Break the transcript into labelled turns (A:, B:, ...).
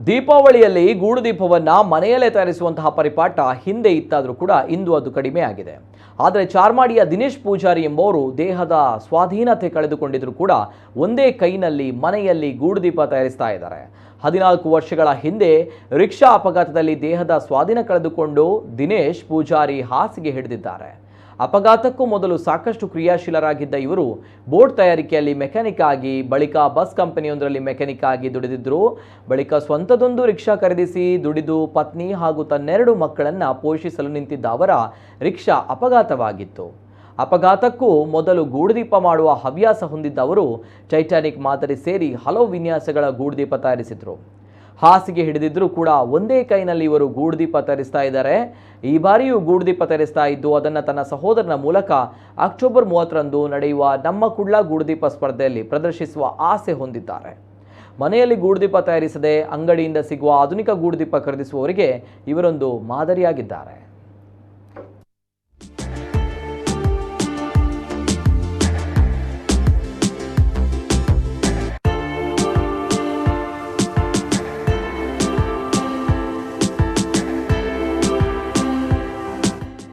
A: ದೀಪಾವಳಿಯಲ್ಲಿ ಗೂಡು ದೀಪವನ್ನು ಮನೆಯಲ್ಲೇ ತಯಾರಿಸುವಂತಹ ಪರಿಪಾಠ ಹಿಂದೆ ಇತ್ತಾದರೂ ಕೂಡ ಇಂದು ಅದು ಕಡಿಮೆ ಆಗಿದೆ. ಆದರೆ ಚಾರ್ಮಾಡಿಯ ದಿನೇಶ್ ಪೂಜಾರಿ ಎಂಬುವರು ದೇಹದ ಸ್ವಾಧೀನತೆ ಕಳೆದುಕೊಂಡಿದ್ರು ಕೂಡ ಒಂದೇ ಕೈನಲ್ಲಿ ಮನೆಯಲ್ಲಿ ಗೂಡು ದೀಪ ತಯಾರಿಸ್ತಾ ಇದ್ದಾರೆ. 14 ವರ್ಷಗಳ ಹಿಂದೆ ರಿಕ್ಷಾ ಅಪಘಾತದಲ್ಲಿ ದೇಹದ ಸ್ವಾಧೀನ ಕಳೆದುಕೊಂಡು ದಿನೇಶ್ ಪೂಜಾರಿ ಹಾಸಿಗೆ ಹಿಡಿದಿದ್ದಾರೆ. ಅಪಘಾತಕ್ಕೂ ಮೊದಲು ಸಾಕಷ್ಟು ಕ್ರಿಯಾಶೀಲರಾಗಿದ್ದ ಇವರು ಬೋಟ್ ತಯಾರಿಕೆಯಲ್ಲಿ ಮೆಕ್ಯಾನಿಕ್ ಆಗಿ, ಬಳಿಕ ಬಸ್ ಕಂಪನಿಯೊಂದರಲ್ಲಿ ಮೆಕ್ಯಾನಿಕ್ ಆಗಿ ದುಡಿದಿದ್ದರು. ಬಳಿಕ ಸ್ವಂತದೊಂದು ರಿಕ್ಷಾ ಖರೀದಿಸಿ ದುಡಿದು ಪತ್ನಿ ಹಾಗೂ ತನ್ನೆರಡು ಮಕ್ಕಳನ್ನು ಪೋಷಿಸಲು ನಿಂತಿದ್ದ ಅವರ ರಿಕ್ಷಾ ಅಪಘಾತವಾಗಿತ್ತು. ಅಪಘಾತಕ್ಕೂ ಮೊದಲು ಗೂಡುದೀಪ ಮಾಡುವ ಹವ್ಯಾಸ ಹೊಂದಿದ್ದ ಅವರು ಟೈಟಾನಿಕ್ ಮಾದರಿ ಸೇರಿ ಹಲವು ವಿನ್ಯಾಸಗಳ ಗೂಡುದೀಪ ತಯಾರಿಸಿದರು. ಹಾಸಿಗೆ ಹಿಡಿದಿದ್ರೂ ಕೂಡ ಒಂದೇ ಕೈನಲ್ಲಿ ಇವರು ಗೂಡುದೀಪ ತಯಾರಿಸ್ತಾ ಇದ್ದಾರೆ. ಈ ಬಾರಿಯೂ ಗೂಡುದೀಪ ತಯಾರಿಸ್ತಾ ಇದ್ದು ಅದನ್ನು ತನ್ನ ಸಹೋದರನ ಮೂಲಕ ಅಕ್ಟೋಬರ್ 30ರಂದು ನಡೆಯುವ ನಮ್ಮ ಕುಡ್ಲ ಗೂಡುದೀಪ ಸ್ಪರ್ಧೆಯಲ್ಲಿ ಪ್ರದರ್ಶಿಸುವ ಆಸೆ ಹೊಂದಿದ್ದಾರೆ. ಮನೆಯಲ್ಲಿ ಗೂಡುದೀಪ ತಯಾರಿಸದೆ ಅಂಗಡಿಯಿಂದ ಸಿಗುವ ಆಧುನಿಕ ಗೂಡುದೀಪ ಖರೀದಿಸುವವರಿಗೆ ಇವರೊಂದು ಮಾದರಿಯಾಗಿದ್ದಾರೆ.